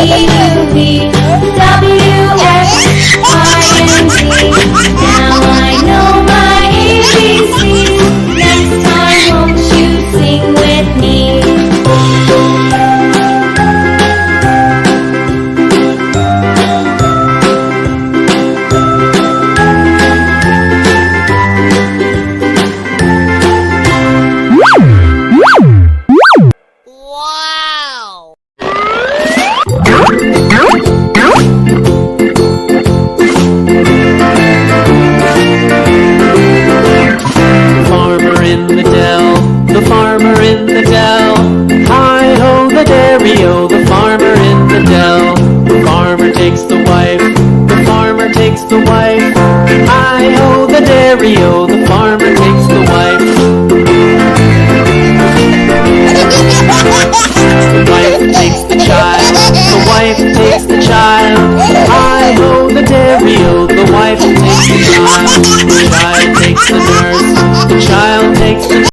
movie. W-X-I-N-G. Now I know my ABCs. Next time won't you sing with me? The farmer in the dell. Hi-ho, the dairy-o, the farmer in the dell. The farmer takes the wife, the farmer takes the wife. Hi-ho, the dairy-o, the farmer takes the wife. The wife takes the child, the wife takes the child. Hi-ho, the dairy-o, the wife takes the child. The child takes the nurse, the child takes the